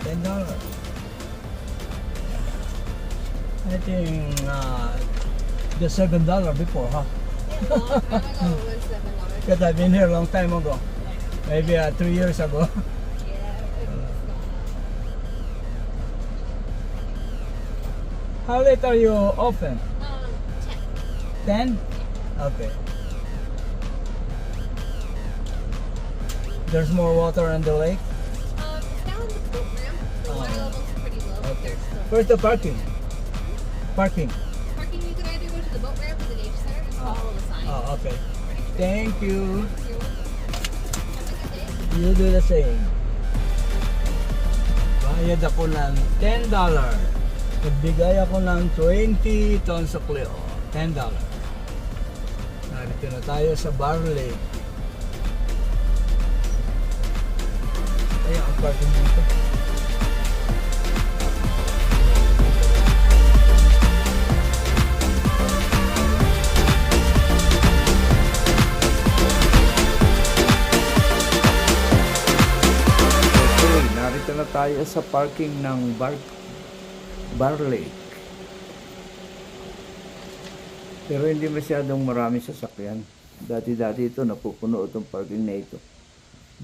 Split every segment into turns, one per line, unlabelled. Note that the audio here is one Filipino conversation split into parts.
$10. I think the $7 before, huh?
Yeah, a long time ago it was $7.
Because I've been here a long time ago. Maybe 2 years ago.
Yeah, it's gone up.
How late are you open?
10.
10? Okay. There's more water on the lake?
It's down the boat ramp. The
Oh.
water level's pretty low, but
Okay.
there's still
Where's the parking? Parking.
parking. You could either go to the boat ramp or the nature center. Just follow the sign.
Oh, okay. Thank you.
You're welcome. Have a good day.
You do the same. Bayad ako ng $10. Nagbigay ako ng 20 tons of Cleo. $10. Narito na tayo sa Bar Lake. Ay, ang parking dito. Okay, narito na tayo sa parking ng Bar Lake. Pero hindi masyadong marami sasakyan. Dati-dati ito, napupuno itong parking na ito.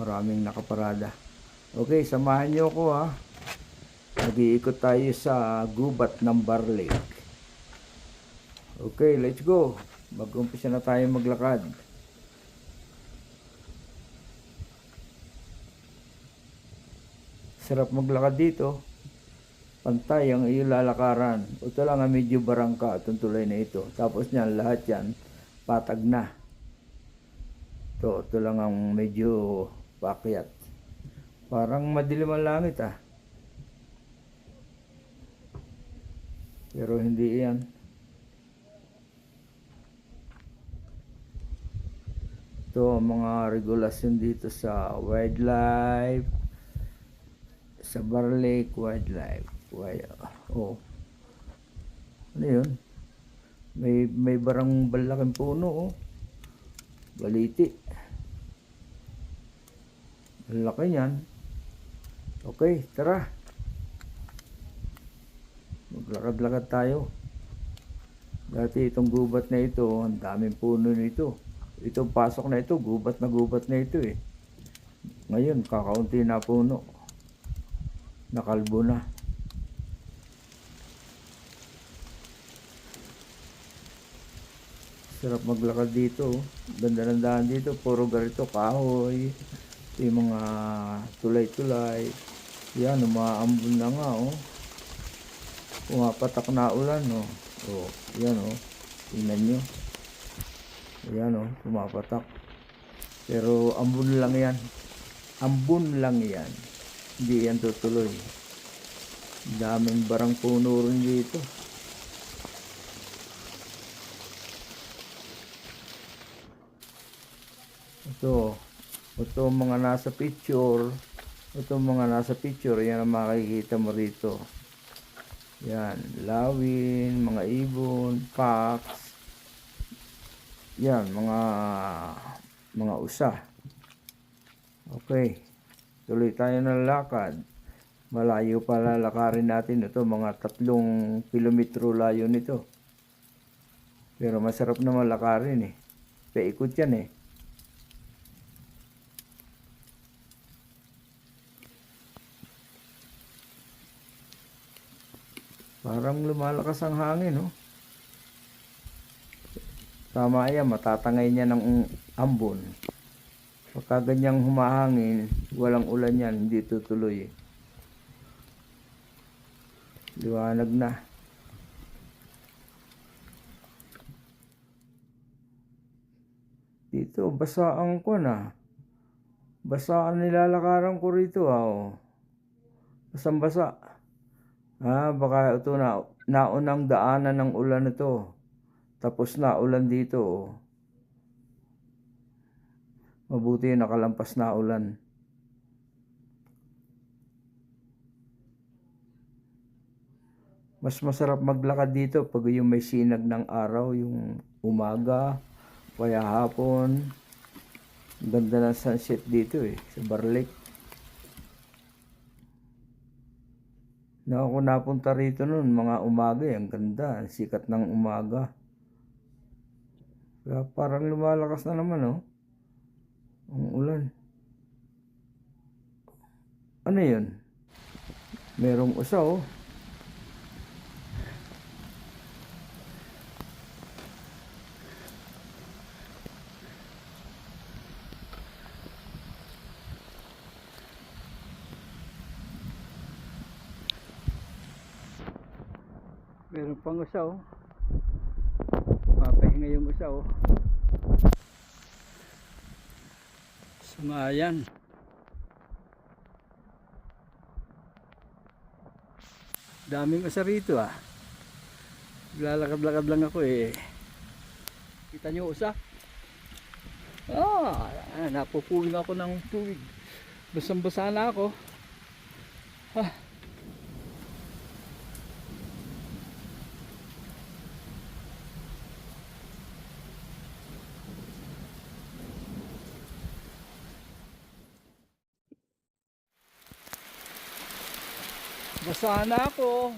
Maraming nakaparada. Okay, samahan niyo ako ha. Mag-iikot tayo sa gubat ng Bar Lake. Okay, let's go. Mag-umpisa na tayo maglakad. Sarap maglakad dito. Pantay ang iyong lalakaran. Ito lang ang medyo barangka itong tulay na ito. Tapos niyan, lahat yan, patag na. Ito lang ang medyo paakyat. Parang madilim ang langit ah. Pero hindi yan. Ito ang mga regulasyon dito sa wildlife. Sa Bar Lake Wildlife. Oh. Ano yun? May barang balaking puno oh. Baliti. Laki niyan. Okay, tara. Maglakad-lakad tayo. Dati itong gubat na ito, ang daming puno nito. Itong pasok na ito, gubat na ito eh. Ngayon, kakaunti na puno. Nakalbo na. Sarap maglakad dito. Ganda ng daan dito. Puro ganito, kahoy. Ito yung mga tulay-tulay. Yan, umaambon na nga oh. Pumapatak na ulan oh. Oh, yan oh. Tingnan nyo. Yan oh, pumapatak. Pero ambon lang yan. Ambon lang yan. Hindi yan tutuloy. Daming barang puno rin dito. Ito mga nasa picture. Yan ang makikita mo rito. Yan, lawin, mga ibon, fox. Yan, mga usa. Okay. Tuloy tayo ng lakad. Malayo pa lalakarin natin ito. Mga 3 kilometro layo nito. Pero masarap na malakarin eh. Paikot yan eh. Parang lumalakas ang hangin oh. Tama yan, matatangay niya ng ambon. Pagka ganyang humahangin, walang ulan yan, hindi tutuloy eh. Liwanag na. Dito, basaan ko na. Basaan nilalakaran ko rito oh. Basang-basa. Baka ito na naunang daanan ng ulan ito. Tapos na ulan dito oh. Mabuti nakalampas na ulan. Mas masarap maglakad dito pag yung may sinag ng araw, yung umaga, kaya hapon. Ganda ng sunset dito eh, sa Bar Lake. Na ako napunta rito noon, mga umaga ang ganda, ang sikat ng umaga. Kaya parang lumalakas na naman, oh. Ang ulan. Ano yun? Merong usa, oh. Meron pang usa, oh. Papahinga yung usa, oh. Sumayan. Daming usa rito, ah. Lalakad-lakad lang ako, eh. Kita nyo usa? Napupuwing ako ng tubig. Basang-basa na ako. Basa na ako.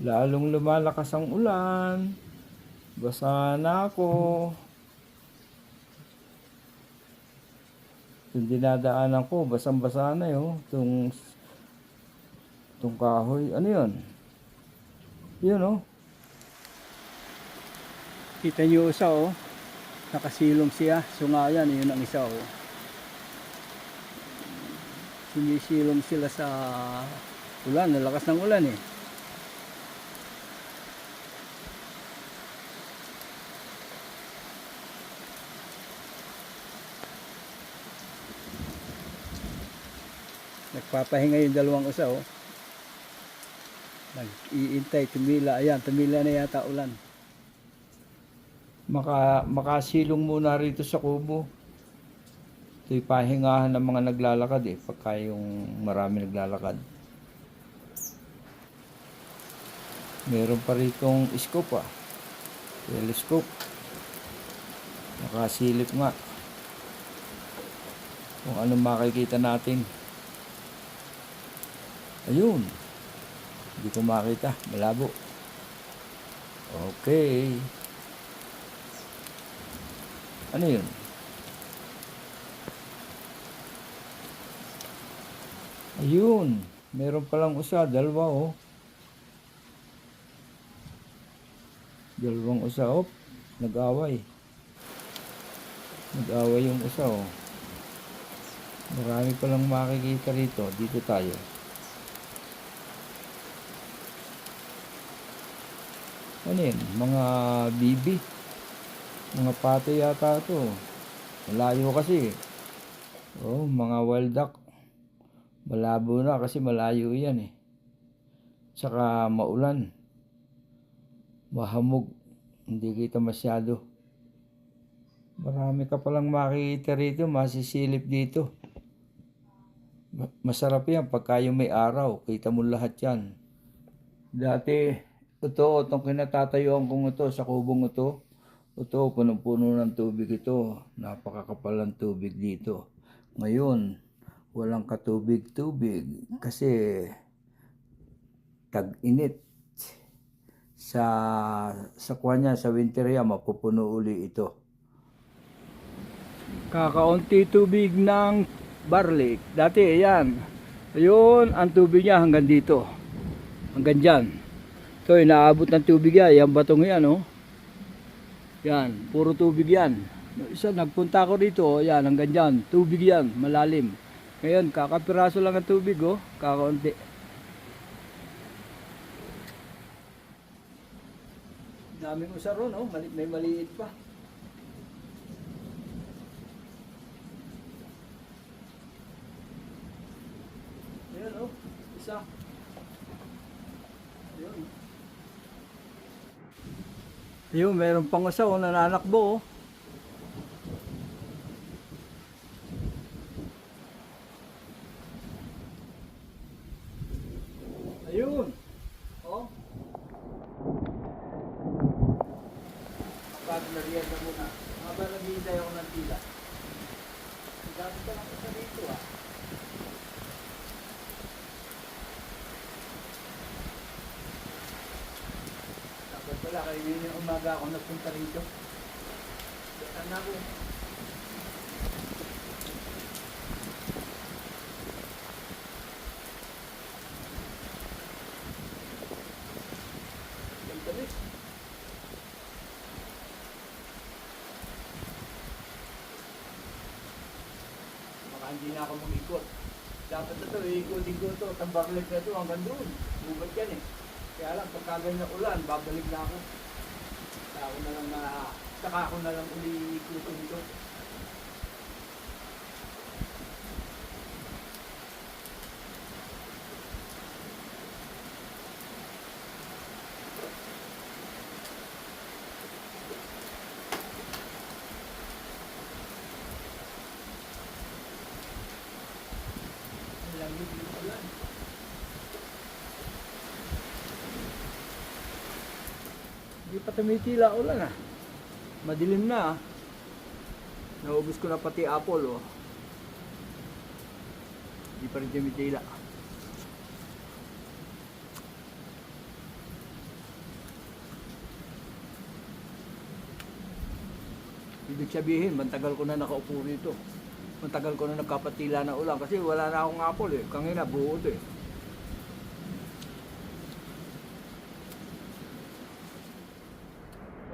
Lalong lumalakas ang ulan. Basa na ako. Yung dinadaanan ko, basang-basa na yun. Itong kahoy. Ano yun? Yun, oh. Kita nyo isa, oh. Nakasilong siya. Sungayan, yun ang isa, oh. Sinisilong sila sa ulan. Nalakas ng ulan, eh. Nagpapahinga yung dalawang usa, oh. Nag-iintay, tumila. Ayan, tumila na yata ulan. Makasilong muna rito sa kubo. Ito'y pahingahan ng mga naglalakad, eh. Pagka yung marami naglalakad. Meron pa ritong scope, ah. Telescope. Nakasilip nga. Kung anong makikita natin. Ayun. Hindi ko makita. Malabo. Okay. Ano yun? Ayun. Meron palang usa. Dalawa, oh. Dalawang usa, oh. Nag-away. Nag-away yung usa, oh. Marami palang makikita rito. Dito tayo. Ano yun? Mga bibi. Mga pato yata ito. Malayo kasi. Oh, mga wild duck. Malabo na kasi malayo yan, eh. Saka maulan. Mahamog. Hindi kita masyado. Marami ka palang makikita rito. Masisilip dito. Masarap yan pagka yung may araw. Kita mo lahat yan. Dati... Ito, itong kinatatayuan kong ito, sa kubong ito. Ito, punong-puno ng tubig ito. Napakakapal ng tubig dito. Ngayon, walang katubig-tubig. Kasi, tag-init. Sa kuwanya, sa winterya, mapupuno uli ito. Kakaunti tubig ng barley. Dati, ayan. Ayun, ang tubig niya hanggang dito. Hanggang dyan. So, inaabot ng tubig yan. Yung batong yan, oh. Yan, puro tubig yan. Isa, nagpunta ako dito, oh. Yan, hanggang dyan. Tubig yan, malalim. Ngayon, kakapiraso lang ang tubig, oh. Kakaunti. Daming usa ron, oh. May maliit pa. Ayan, oh. Isa. Ayun. Ayun, meron pang usa, oh, nananakbo, oh. Ayun. Oh. Bakit nariyan na muna? Habang naghihintay ako ng tila. Dami ka lang isa dito ah. Dapat pala kayo yun yung umaga ako nagpunta rito. Saan na ako? Ganda rin. Baka hindi na ako mag-ikot. Dapat ito, iikutin ko ito. Tambaklik na ito hanggang doon. Bubat yan eh. Kaya lang, pagka ganyan ulan, babalik na ako. Saka ako na lang uli ikutin ito. Hindi pa tumitila ulan ah. Madilim na ah. Naubos ko na pati apple oh. Hindi pa rin tumitila. Ibig sabihin, mantagal ko na nakaupo rito. Mantagal ko na nagkapatila na ulan kasi wala na akong apple eh. Kanina buo ito eh.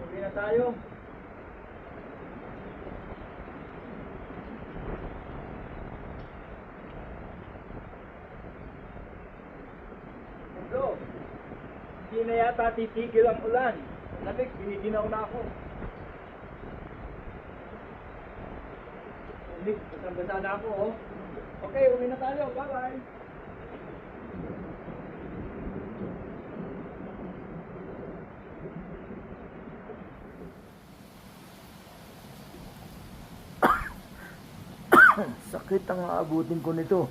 Okay na tayo. So, hindi na yata titigil ang ulan. Lamig, biniginaw na ako. Lamig, basang-basa na ako oh. Okay, uwi na tayo. Bye-bye. Sakit ang aabutin ko nito.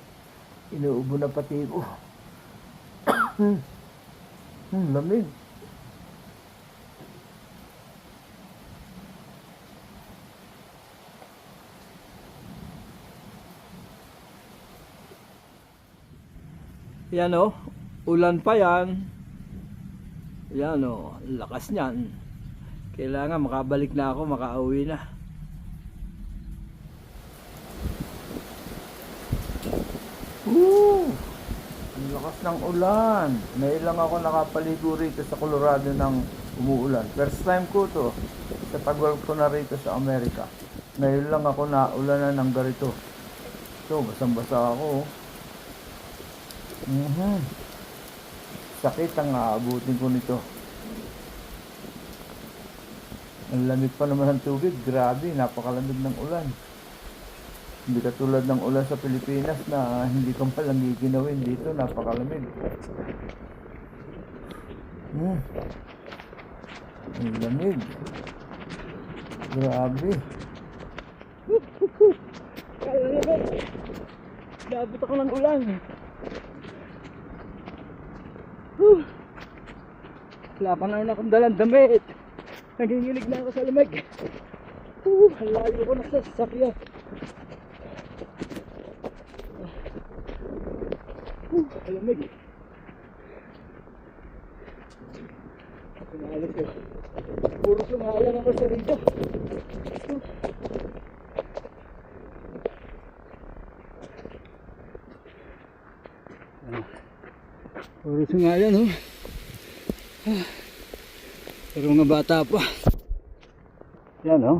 Inuubo na pati ko. Lamig. Yan o, ulan pa yan. Yan o, lakas niyan. Kailangan makabalik na ako, makauwi na. Ang lakas ng ulan. Ngayon lang ako nakapaligo rito sa Colorado ng umuulan. First time ko to. Sa tagal ko na rito sa Amerika. Ngayon lang ako naulanan ng ganito. So, basang-basa ako. Sakit ang aabutin ko nito. Ang lamig pa naman ng tubig. Grabe, napakalamig ng ulan. Hindi katulad ng ulan sa Pilipinas na hindi ka palang giginawin. Dito napakalamig. Ang lamig. Grabe. Kaya naman. Naabot ako ng ulan. Wala pa naman akong dalang damit. Nanginginig na ako sa lamig. Ang layo ko na sa sasakyan. Lamig. Pinahalas ko. Puro sumalang ako sa rito. Puro sungalan oh. Pero mga bata pa. Yan oh.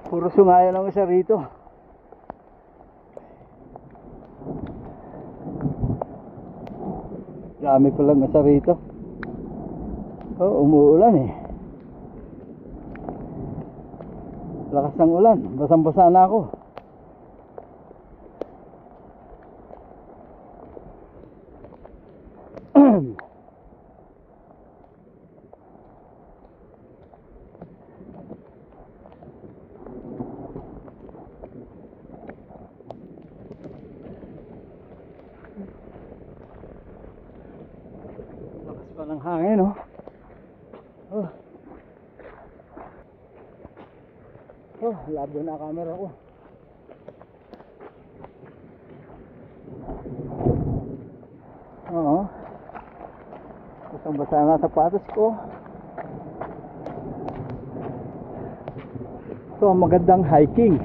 Puro sungayan ang isa rito. Dami pa lang isa rito. Oh, umuulan eh. Lakas ng ulan. Basang-basa na ako. Lakas
pa ng hangin, oh. Oh. Oh, labo na camera ko. Oo. Basang-basa na sapatos ko. Ito ang magandang hiking.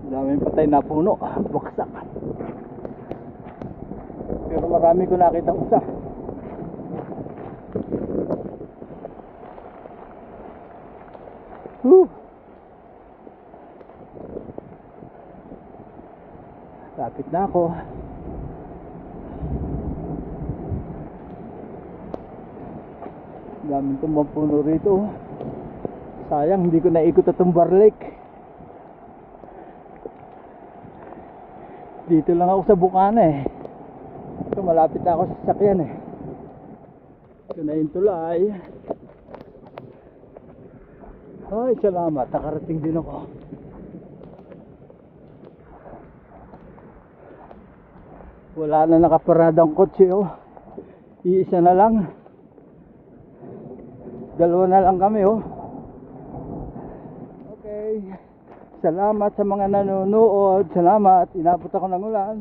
Daming patay na puno, baksak. Pero marami ko nakita usa. Lapit na ako. Daming tumbang puno rito. Sayang hindi ko naikot itong Bar Lake. Dito lang ako sa Bukana eh. Ito malapit na ako sa sasakyan eh. Ito na yung tulay. Ay, salamat. Nakarating din ako. Wala na nakaparadang kotse oh. Iisa na lang. Dalawa na lang kami oh. Okay. Salamat sa mga nanonood. Salamat. Inabot ako ng ulan.